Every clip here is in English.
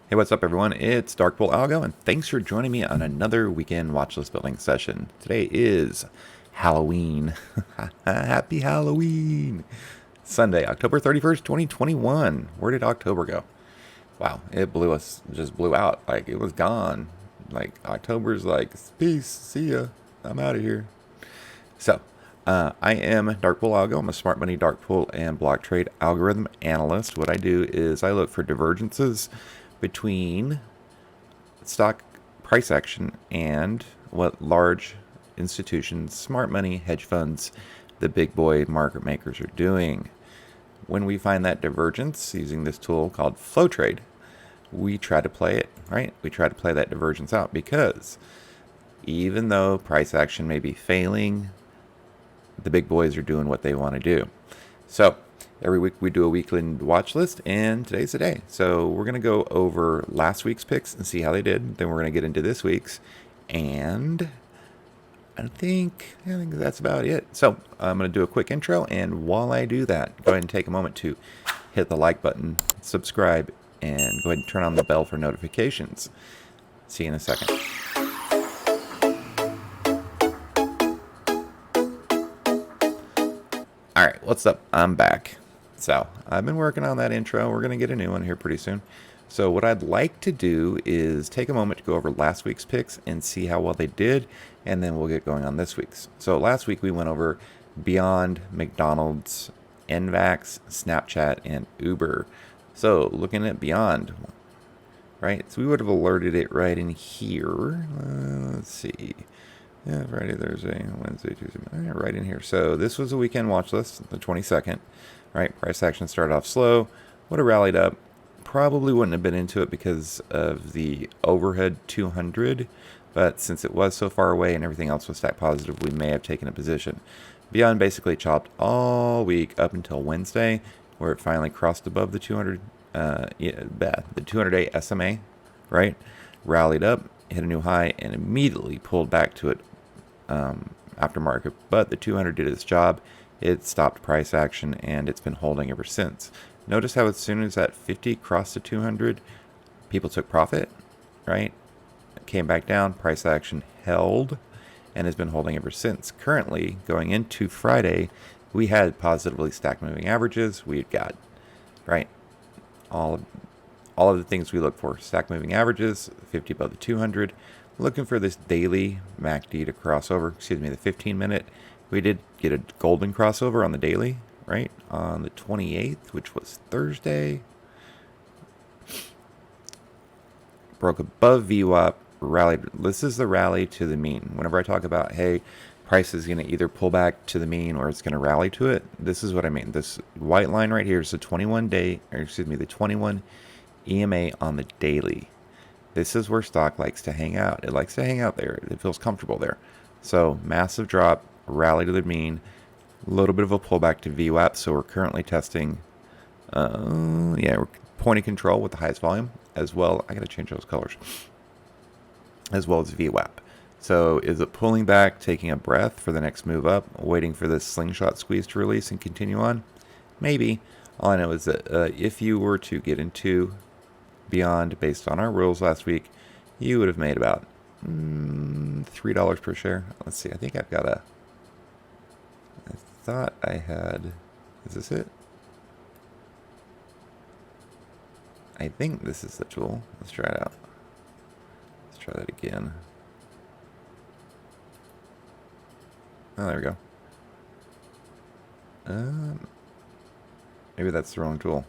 Hey, what's up, everyone? It's TWLO Algo, and thanks for joining me on another weekend watchlist building session. Today is Halloween. Happy Halloween! Sunday, October 31st, 2021. Where did October go? Wow, it just blew out. Like, it was gone. Like, October's like, peace, see ya, I'm out of here. So, I am TWLO Algo. I'm a smart money, dark pool, and block trade algorithm analyst. What I do is I look for divergences between stock price action and what large institutions, smart money, hedge funds, the big boy market makers are doing. When we find that divergence using this tool called flow trade, we try to play it, right? We try to play that divergence out because even though price action may be failing, the big boys are doing what they want to do. So every week we do a weekly watch list, and today's the day. So we're going to go over last week's picks and see how they did. Then we're going to get into this week's, and I think that's about it. So I'm going to do a quick intro, and while I do that, go ahead and take a moment to hit the like button, subscribe, and go ahead and turn on the bell for notifications. See you in a second. Alright, what's up? I'm back. So, I've been working on that intro. We're going to get a new one here pretty soon. So, what I'd like to do is take a moment to go over last week's picks and see how well they did, and then we'll get going on this week's. So, last week we went over BYND, McDonald's, NVAX, Snapchat, and Uber. So, looking at BYND, right? So, we would have alerted it right in here. Let's see. Yeah, Friday, Thursday, Wednesday, Tuesday, right in here. So this was a weekend watch list, the 22nd, right? Price action started off slow, would have rallied up. Probably wouldn't have been into it because of the overhead 200, but since it was so far away and everything else was stacked positive, we may have taken a position. BYND basically chopped all week up until Wednesday, where it finally crossed above the 200, the 200-day SMA, right? Rallied up, hit a new high, and immediately pulled back to it aftermarket, but the 200 did its job. It stopped price action, and it's been holding ever since. Notice how as soon as that 50 crossed the 200, people took profit, right? It came back down, price action held, and has been holding ever since. Currently, going into Friday, we had positively stacked moving averages. We've got, right, all of the things we look for. Stack moving averages, 50 above the 200. Looking for this daily MACD to cross over. Excuse me, the 15-minute. We did get a golden crossover on the daily, right? On the 28th, which was Thursday. Broke above VWAP, rallied. This is the rally to the mean. Whenever I talk about, hey, price is going to either pull back to the mean or it's going to rally to it, this is what I mean. This white line right here is the 21 EMA on the daily. This is where stock likes to hang out. It likes to hang out there. It feels comfortable there. So massive drop, rally to the mean, a little bit of a pullback to VWAP. So we're currently testing, we're point of control with the highest volume as well. I got to change those colors, as well as VWAP. So is it pulling back, taking a breath for the next move up, waiting for this slingshot squeeze to release and continue on? Maybe. All I know is that if you were to get into BYND based on our rules last week, you would have made about $3 per share. Let's see, I think I've got I thought I had, is this it? I think this is the tool. Let's try it out. Let's try that again. Oh, there we go. Maybe that's the wrong tool.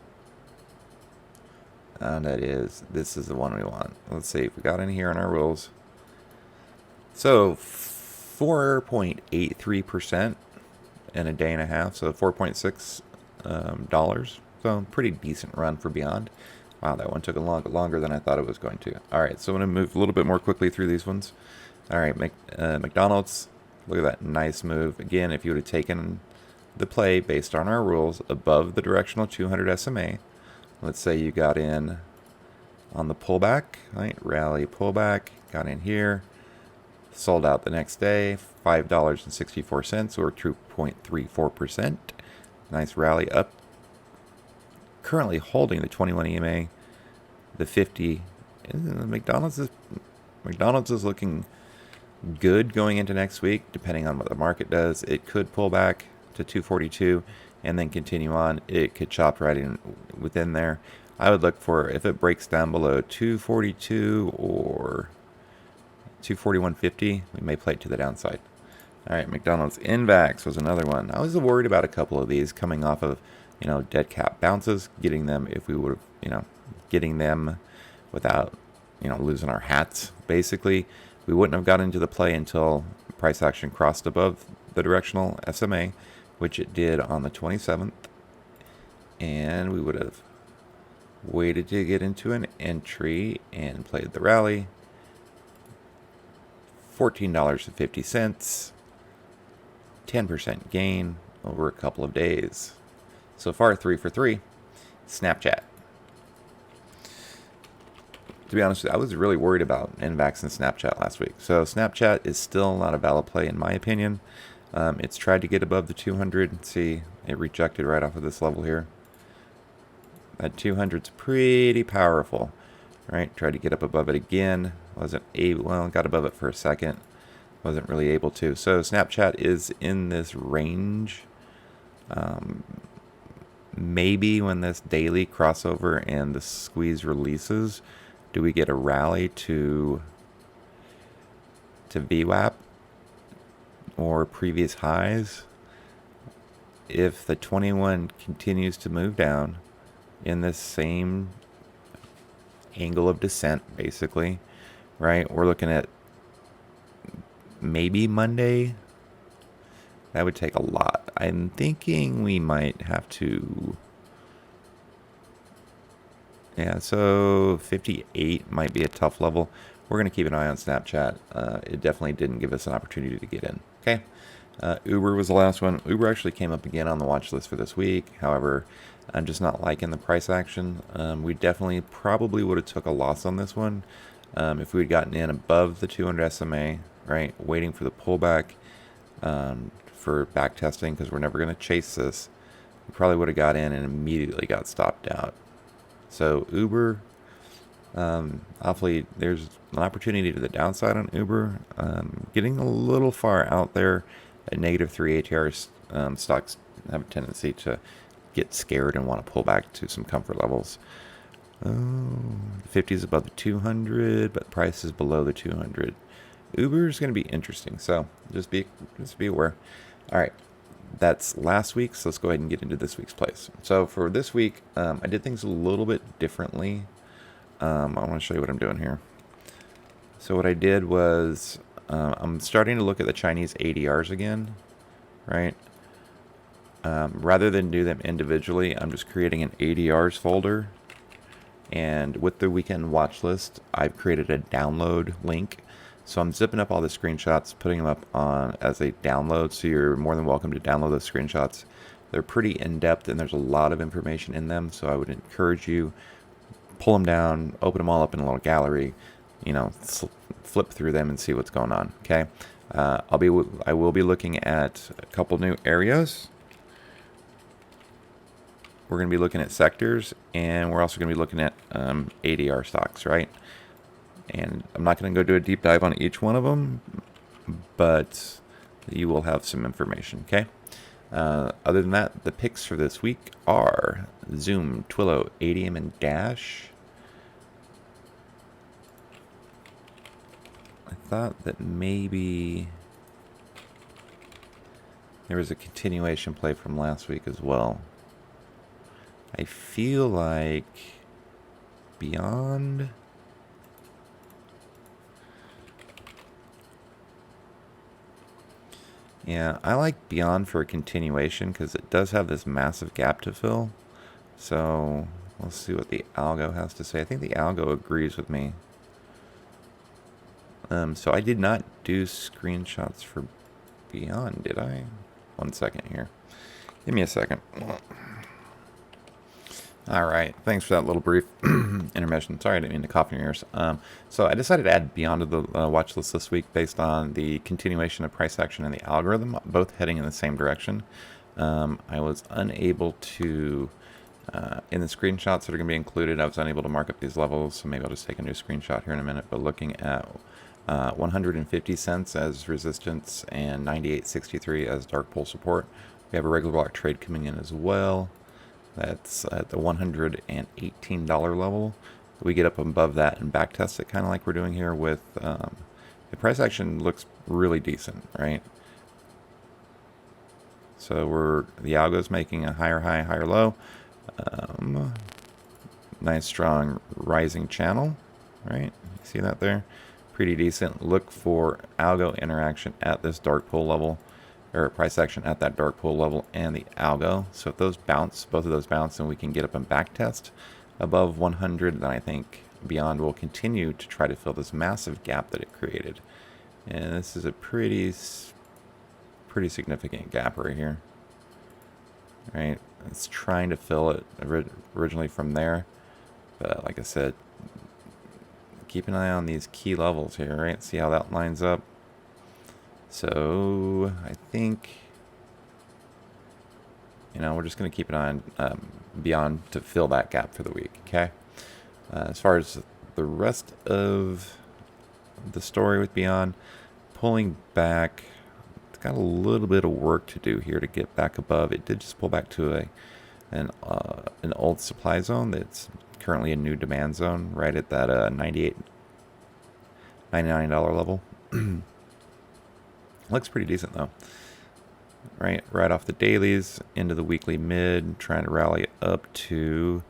This is the one we want. Let's see if we got in here on our rules. So 4.83% in a day and a half. So $4.6 dollars. So pretty decent run for BYND. Wow, that one took a lot longer than I thought it was going to. All right, so I'm going to move a little bit more quickly through these ones. All right, McDonald's. Look at that nice move. Again, if you would have taken the play based on our rules above the directional 200 SMA, let's say you got in on the pullback, right? Rally pullback, got in here, sold out the next day, $5.64 or 2.34%. Nice rally up. Currently holding the 21 EMA, The 50. McDonald's is looking good going into next week, depending on what the market does. It could pull back to 242 and then continue on. It could chop right in within there. I would look for, if it breaks down below 242 or 241.50, we may play it to the downside. All right, McDonald's Invax was another one. I was worried about a couple of these coming off of, dead cap bounces, getting them if we would have, getting them without, losing our hats, basically. We wouldn't have got into the play until price action crossed above the directional SMA, which it did on the 27th. And we would have waited to get into an entry and played the rally. $14.50. 10% gain over a couple of days. So far, 3 for 3. Snapchat. To be honest, I was really worried about NVAX and Snapchat last week. So Snapchat is still not a valid play in my opinion. It's tried to get above the 200. See, it rejected right off of this level here. That 200's pretty powerful, right? Tried to get up above it again. Wasn't able. Well, got above it for a second. Wasn't really able to. So Snapchat is in this range. Maybe when this daily crossover and the squeeze releases, do we get a rally to VWAP or previous highs? If the 21 continues to move down in this same angle of descent, basically, right? We're looking at maybe Monday. That would take a lot. I'm thinking we might have to... Yeah, so 58 might be a tough level. We're going to keep an eye on Snapchat. It definitely didn't give us an opportunity to get in. Okay. Uber was the last one. Uber actually came up again on the watch list for this week. However, I'm just not liking the price action. We definitely probably would have took a loss on this one if we had gotten in above the 200 SMA, right? Waiting for the pullback for back testing, because we're never going to chase this. We probably would have got in and immediately got stopped out. So Uber, hopefully there's an opportunity to the downside on Uber. Getting a little far out there at -3 ATR, stocks have a tendency to get scared and want to pull back to some comfort levels. The 50 is above the 200, but price is below the 200. Uber is going to be interesting, so just be aware. All right. That's last week, so let's go ahead and get into this week's plays. So for this week, I did things a little bit differently. I want to show you what I'm doing here. So what I did was, I'm starting to look at the Chinese ADRs again, right? Rather than do them individually, I'm just creating an ADRs folder. And with the weekend watch list, I've created a download link. So I'm zipping up all the screenshots, putting them up on as a download. So you're more than welcome to download those screenshots. They're pretty in-depth and there's a lot of information in them. So I would encourage you, pull them down, open them all up in a little gallery, flip through them and see what's going on. Okay. I will be looking at a couple new areas. We're going to be looking at sectors, and we're also going to be looking at ADR stocks, right? And I'm not going to go do a deep dive on each one of them, but you will have some information, okay? Other than that, the picks for this week are Zoom, TWLO, ADM, and Dash. I thought that maybe there was a continuation play from last week as well. I feel like BYND. Yeah, I like BYYND for a continuation because it does have this massive gap to fill. So we'll see what the Algo has to say. I think the Algo agrees with me. So I did not do screenshots for BYYND, did I? 1 second here. Give me a second. All right, thanks for that little brief intermission. Sorry, I didn't mean to cough in your ears. So I decided to add BYYND to the watch list this week based on the continuation of price action and the algorithm, both heading in the same direction. I was unable to In the screenshots that are going to be included, I was unable to mark up these levels, so maybe I'll just take a new screenshot here in a minute. But looking at 150 cents as resistance and 98.63 as dark pull support. We have a regular block trade coming in as well. That's at the $118 level. We get up above that and back test it, kind of like we're doing here with the price action looks really decent, right? So the algo's making a higher high, higher low. Nice strong rising channel, right? You see that there? Pretty decent. Look for algo interaction at this dark pull level, or price action at that dark pull level and the algo. So if those bounce, both of those bounce, and we can get up and back test above 100, then I think BYND will continue to try to fill this massive gap that it created. And this is a pretty significant gap right here. Right? It's trying to fill it originally from there. But like I said, keep an eye on these key levels here, right? See how that lines up. So I think, we're just going to keep an eye on BYND to fill that gap for the week, okay? As far as the rest of the story with BYND, pulling back, it's got a little bit of work to do here to get back above. It did just pull back to an old supply zone that's currently a new demand zone, right at that $99 level. Looks pretty decent though. Right off the dailies into the weekly mid, trying to rally up to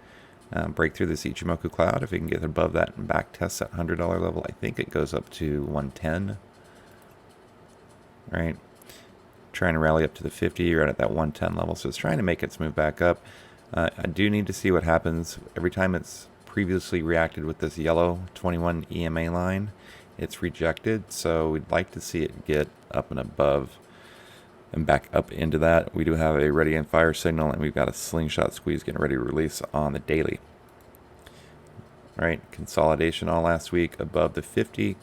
break through this Ichimoku cloud. If we can get above that and back test that $100 level, I think it goes up to 110. Right, trying to rally up to the 50 right at that 110 level. So it's trying to make its move back up. I do need to see what happens every time it's previously reacted with this yellow 21 EMA line. It's rejected, so we'd like to see it get up and above and back up into that. We do have a ready and fire signal, and we've got a slingshot squeeze getting ready to release on the daily. Right, consolidation all last week above the 50,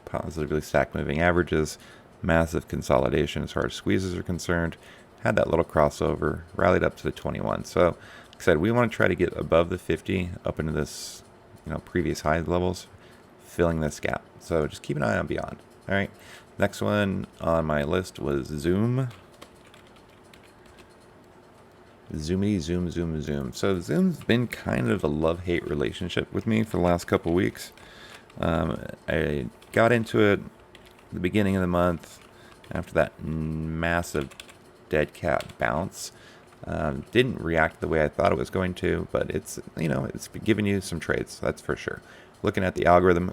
positively stacked moving averages, massive consolidation as far as squeezes are concerned. Had that little crossover, rallied up to the 21. So, like I said, we want to try to get above the 50, up into this, previous high levels, filling this gap. So just keep an eye on BYND. All right. Next one on my list was Zoom. Zoomy, zoom, zoom, zoom. So Zoom's been kind of a love-hate relationship with me for the last couple weeks. I got into it at the beginning of the month after that massive dead cat bounce. Didn't react the way I thought it was going to, but it's giving you some trades, that's for sure. Looking at the algorithm,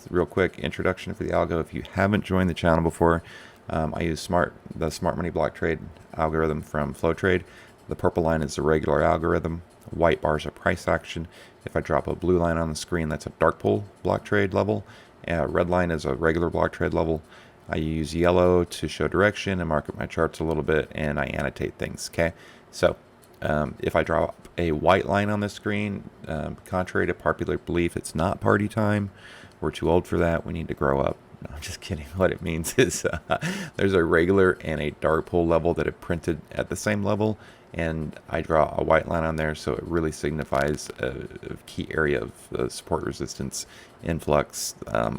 real quick introduction for the algo. If you haven't joined the channel before, I use the smart money block trade algorithm from FlowTrade. The purple line is the regular algorithm. White bars are price action. If I drop a blue line on the screen, that's a dark pull block trade level. Red line is a regular block trade level. I use yellow to show direction and mark up my charts a little bit, and I annotate things, okay? So if I drop a white line on the screen, contrary to popular belief, it's not party time. We're too old for that. We need to grow up. No, I'm just kidding. What it means is there's a regular and a dark pull level that are printed at the same level, and I draw a white line on there, so it really signifies a key area of support resistance, influx,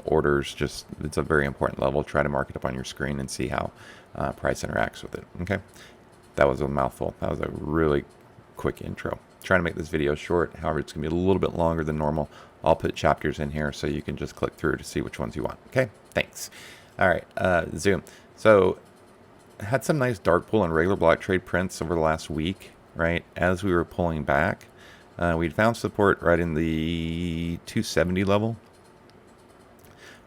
orders. Just, it's a very important level. Try to mark it up on your screen and see how price interacts with it. Okay, that was a mouthful. That was a really quick intro. Trying to make this video short. However, it's going to be a little bit longer than normal. I'll put chapters in here so you can just click through to see which ones you want. Okay, thanks. All right, Zoom. So had some nice dark pull and regular block trade prints over the last week, right? As we were pulling back, we'd found support right in the 270 level.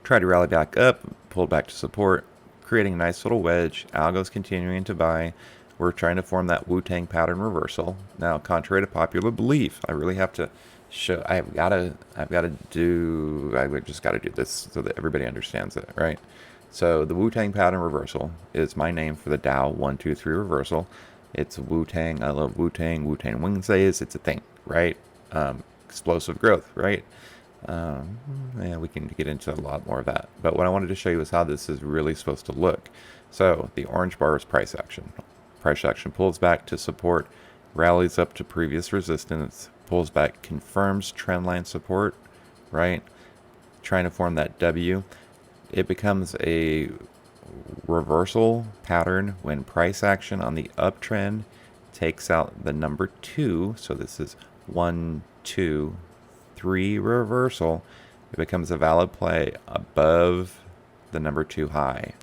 Tried to rally back up, pulled back to support, creating a nice little wedge. Algo's continuing to buy. We're trying to form that Wu-Tang pattern reversal. Now, contrary to popular belief, I really have to show, I just got to do this so that everybody understands it, right? So the Wu-Tang pattern reversal is my name for the Dow 1, 2, 3 reversal. It's Wu-Tang. I love Wu-Tang. Wu-Tang Wednesdays. It's a thing, right? Explosive growth, right? Yeah, we can get into a lot more of that. But what I wanted to show you is how this is really supposed to look. So the orange bar is price action. Price action pulls back to support. rallies up to previous resistance, pulls back, confirms trendline support, right? Trying to form that W. It becomes a reversal pattern when price action on the uptrend takes out the number 2. So this is 1, 2, 3 reversal. It becomes a valid play above the number 2 high.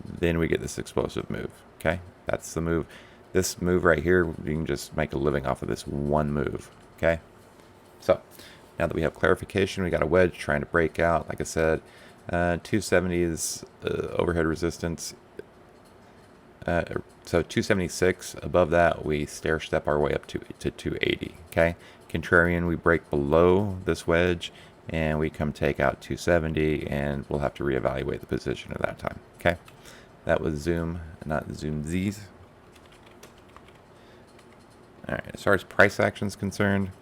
Then we get this explosive move. Okay, that's the move. This move right here, you can just make a living off of this one move. Okay, so now that we have clarification, we got a wedge trying to break out. Like I said, 270 is overhead resistance. So 276, above that, we stair step our way up to 280. Okay, contrarian, we break below this wedge and we come take out 270, and we'll have to reevaluate the position at that time. Okay, that was Zoom, not Zoom Z's. All right, as far as price action is concerned,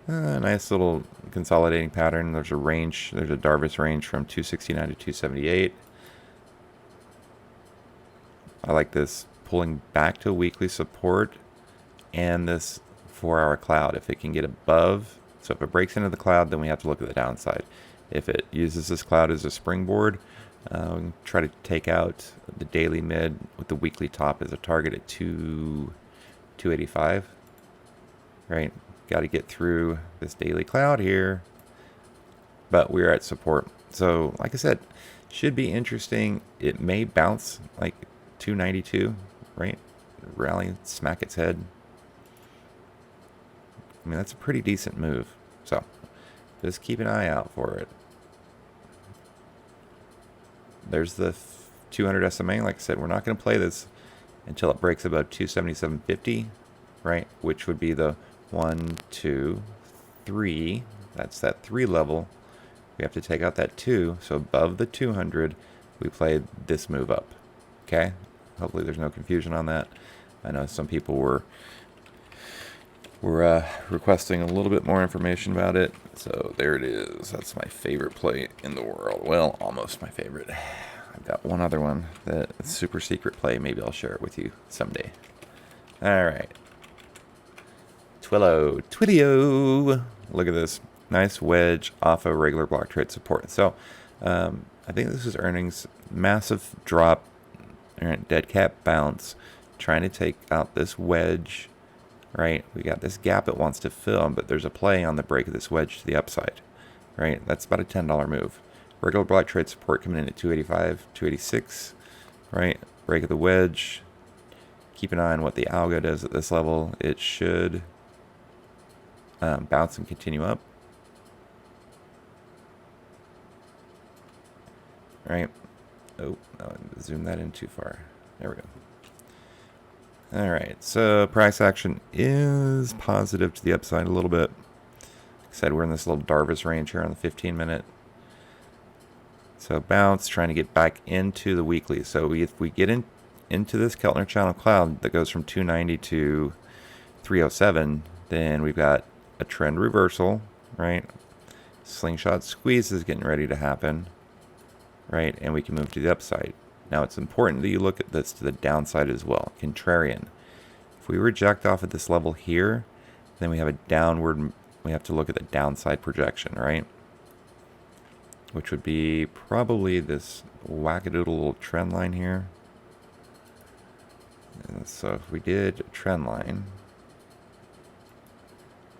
nice little consolidating pattern. There's a range, there's a Darvis range from 269 to 278. I like this pulling back to weekly support and this 4-hour cloud. If it can get above, so if it breaks into the cloud, then we have to look at the downside. If it uses this cloud as a springboard, try to take out the daily mid with the weekly top as a target at 285. Right, got to get through this daily cloud here, but we're at support. So like I said, should be interesting. It may bounce like 292, right? Rally, smack its head. I mean, that's a pretty decent move. So just keep an eye out for it. There's the 200 SMA. Like I said, we're not going to play this until it breaks about 277.50, right? Which would be the 1, 2, 3. That's that 3 level. We have to take out that 2. So above the 200, we play this move up. Okay? Hopefully there's no confusion on that. I know some people were requesting a little bit more information about it. So there it is. That's my favorite play in the world. Well, almost my favorite. I've got one other one that's super secret play. Maybe I'll share it with you someday. All right. TWLO. Look at this. Nice wedge off of regular block trade support. So I think this is earnings. Massive drop. Dead cat bounce. Trying to take out this wedge. Right, we got this gap it wants to fill, but there's a play on the break of this wedge to the upside. Right, that's about a $10 move. Regular block trade support coming in at 285, 286. Right, break of the wedge. Keep an eye on what the algo does at this level. It should bounce and continue up. Right. Oh, no, zoom that in too far. There we go. All right, so price action is positive to the upside a little bit. Like I said, we're in this little Darvis range here on the 15-minute. So bounce, trying to get back into the weekly. So if we get into this Keltner channel cloud that goes from 290 to 307, then we've got a trend reversal, right? Slingshot squeeze is getting ready to happen, right? And we can move to the upside. Now, it's important that you look at this to the downside as well. Contrarian. If we reject off at this level here, then we have a downward, we have to look at the downside projection, right? Which would be probably this wackadoodle little trend line here. And so if we did a trend line,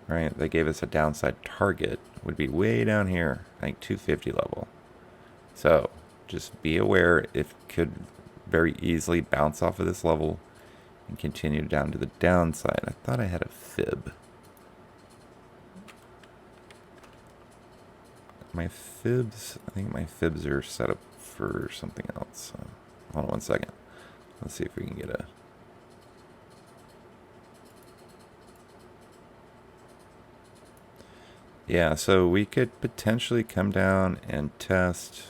right, they gave us a downside target, would be way down here, I think 250 level. So just be aware it could very easily bounce off of this level and continue down to the downside. I thought I had a fib. My fibs, I think my fibs are set up for something else. So hold on one second. Let's see if we can get a... Yeah, so we could potentially come down and test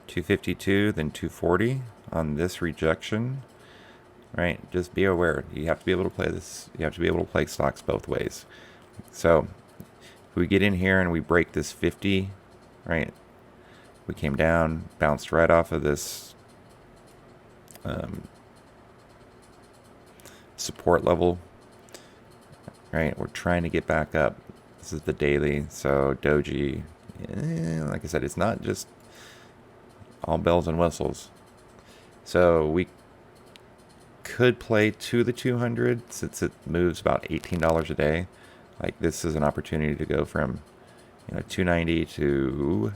252, then 240 on this rejection, right? Just be aware. You have to be able to play this. You have to be able to play stocks both ways. So if we get in here and we break this 50, right? We came down, bounced right off of this support level, right? We're trying to get back up. This is the daily, so doji, like I said, it's not just all bells and whistles. So we could play to the 200 since it moves about $18 a day. Like, this is an opportunity to go from 290 to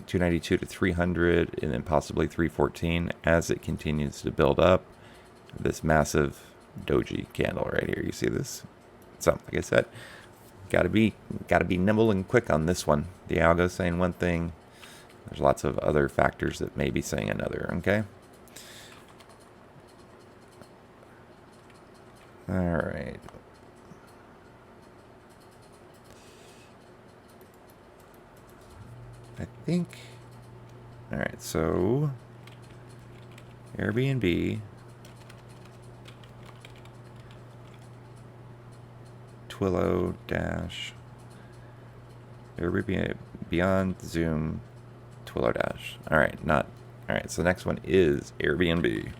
292 to 300, and then possibly 314 as it continues to build up. This massive doji candle right here. You see this? So, like I said, gotta be nimble and quick on this one. The algo's saying one thing. There's lots of other factors that may be saying another. Okay. All right. I think. All right. So Airbnb, TWLO dash Airbnb beyond Zoom TWLO dash. All right. Not. All right. So the next one is Airbnb.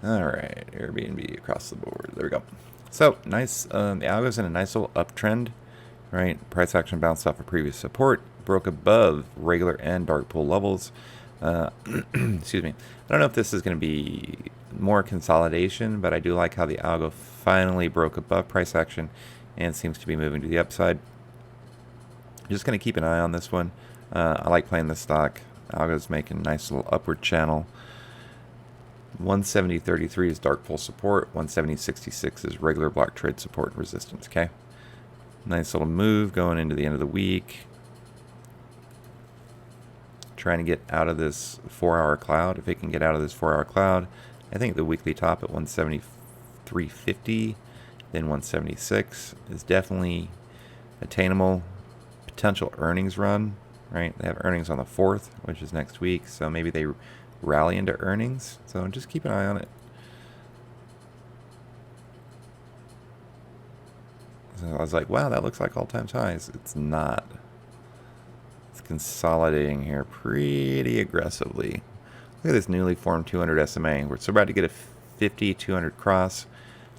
All right, Airbnb across the board. There we go. So nice. The algo's in a nice little uptrend, right? Price action bounced off of previous support, broke above regular and dark pool levels. Excuse me. I don't know if this is going to be more consolidation, but I do like how the algo finally broke above price action and seems to be moving to the upside. Just going to keep an eye on this one. I like playing this stock. Algo's making a nice little upward channel. 170.33 is dark pool support. 170.66 is regular block trade support and resistance. Okay, nice little move going into the end of the week. Trying to get out of this 4-hour cloud. If it can get out of this 4-hour cloud, I think the weekly top at 173.50, then 176 is definitely attainable. Potential earnings run, right? They have earnings on the 4th, which is next week, so maybe they rally into earnings, so just keep an eye on it. So I was like, wow, that looks like all-time highs. It's not. It's consolidating here pretty aggressively. Look at this newly formed 200 SMA. We're so about to get a 50-200 cross.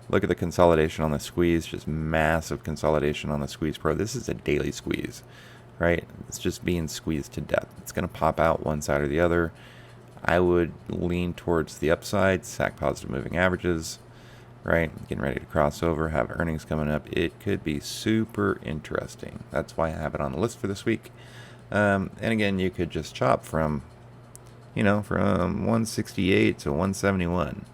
Look at the consolidation on the squeeze, just massive consolidation on the squeeze pro. This is a daily squeeze, right? It's just being squeezed to death. It's going to pop out one side or the other. I would lean towards the upside, SAC positive moving averages, right? Getting ready to cross over, have earnings coming up. It could be super interesting. That's why I have it on the list for this week. And again, you could just chop from, from 168 to 171.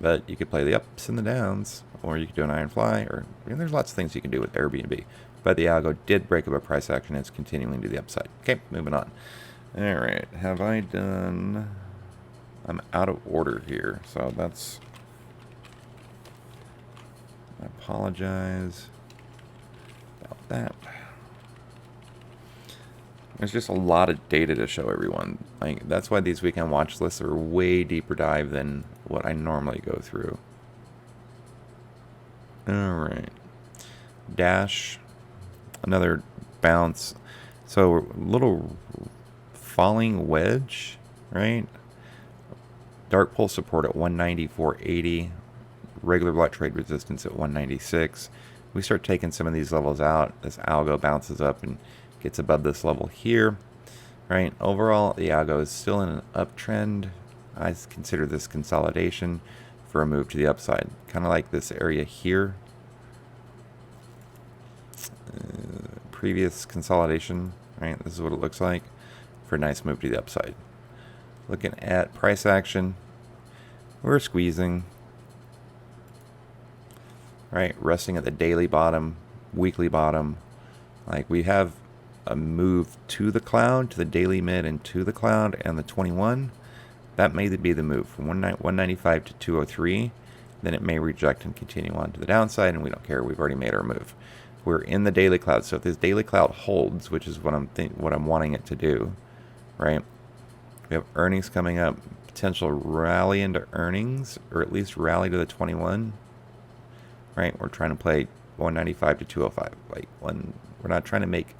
But you could play the ups and the downs, or you could do an iron fly, or there's lots of things you can do with Airbnb. But the algo did break up a price action and it's continuing to the upside. Okay, moving on. Alright, have I done... I'm out of order here, so that's... I apologize about that. There's just a lot of data to show everyone. That's why these weekend watch lists are way deeper dive than what I normally go through. Alright. Dash. Another bounce. So, a little... falling wedge, right? Dark pull support at 194.80, regular block trade resistance at 196. We start taking some of these levels out. This algo bounces up and gets above this level here, right? Overall, the algo is still in an uptrend. I consider this consolidation for a move to the upside, kind of like this area here. Previous consolidation, right? This is what it looks like. For a nice move to the upside. Looking at price action, we're squeezing, right? Resting at the daily bottom, weekly bottom. Like, we have a move to the cloud, to the daily mid, and to the cloud, and the 21. That may be the move from 195 to 203. Then it may reject and continue on to the downside, and we don't care. We've already made our move. We're in the daily cloud, so if this daily cloud holds, which is what I'm wanting it to do. Right, we have earnings coming up, potential rally into earnings, or at least rally to the 21. Right, we're trying to play 195 to 205, like We're not trying to make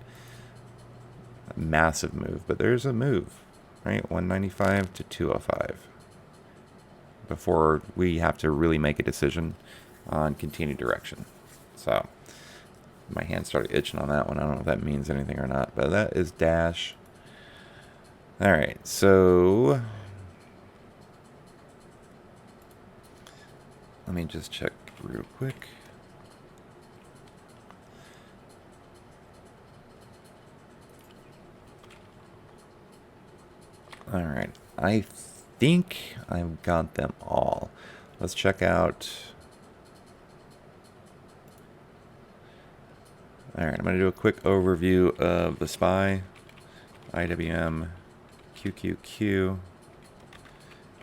a massive move, but there's a move, right? 195 to 205 before we have to really make a decision on continued direction. So my hand started itching on that one. I don't know if that means anything or not, but that is dash. All right, so let me just check real quick. All right, I think I've got them all. Let's check out. All right, I'm going to do a quick overview of the SPY, IWM, QQQ,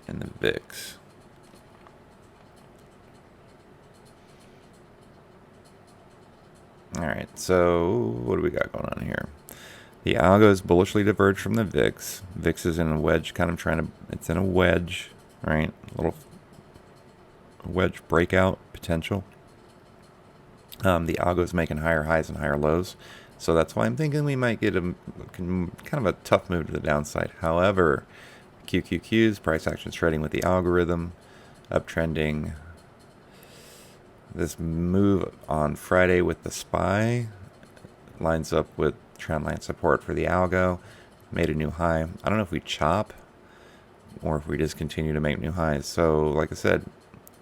and the VIX. All right, so what do we got going on here? The Algo is bullishly diverged from the VIX. VIX is in a wedge, kind of trying to, it's in a wedge, right? A little wedge breakout potential. The Algo is making higher highs and higher lows. So that's why I'm thinking we might get a kind of a tough move to the downside. However, QQQ's price action is trading with the algorithm, uptrending. This move on Friday with the SPY lines up with trendline support for the Algo. Made a new high. I don't know if we chop or if we just continue to make new highs. So like I said,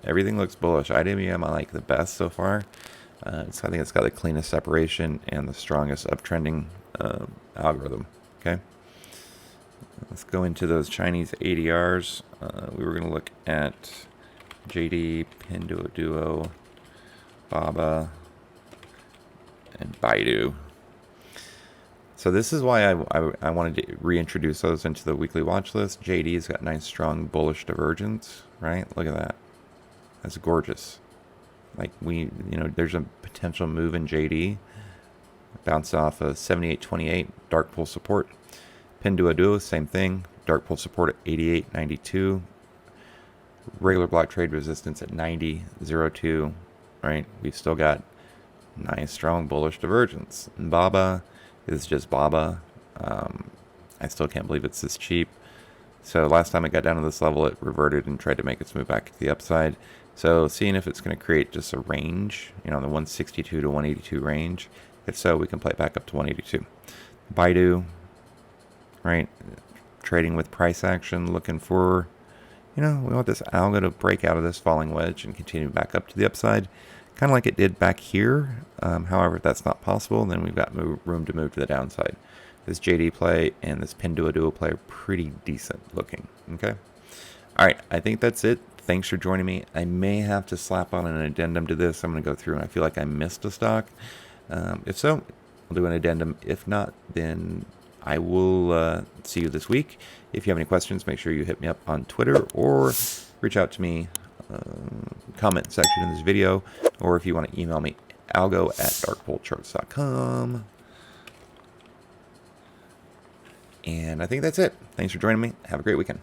everything looks bullish. IWM I like the best so far. So I think it's got the cleanest separation and the strongest uptrending algorithm. Okay. Let's go into those Chinese ADRs. We were going to look at JD, Pinduoduo, Baba, and Baidu. So this is why I wanted to reintroduce those into the weekly watch list. JD's got nice, strong, bullish divergence, right? Look at that. That's gorgeous. Like there's a potential move in JD. Bounce off of 78.28, dark pull support. Pinduoduo, same thing. Dark pull support at 88.92. Regular block trade resistance at 90.02, right? We've still got nice, strong, bullish divergence. And Baba is just Baba. I still can't believe it's this cheap. So last time it got down to this level, it reverted and tried to make its move back to the upside. So seeing if it's going to create just a range, the 162 to 182 range. If so, we can play it back up to 182. Baidu, right? Trading with price action, looking for, we want this algo to break out of this falling wedge and continue back up to the upside, kind of like it did back here. However, if that's not possible, then we've got room to move to the downside. This JD play and this Pinduoduo play are pretty decent looking. Okay. All right. I think that's it. Thanks for joining me. I may have to slap on an addendum to this. I'm going to go through and I feel like I missed a stock. If so, I'll do an addendum. If not, then I will see you this week. If you have any questions, make sure you hit me up on Twitter or reach out to me, comment section in this video, or if you want to email me, algo@darkpolecharts.com. And I think that's it. Thanks for joining me. Have a great weekend.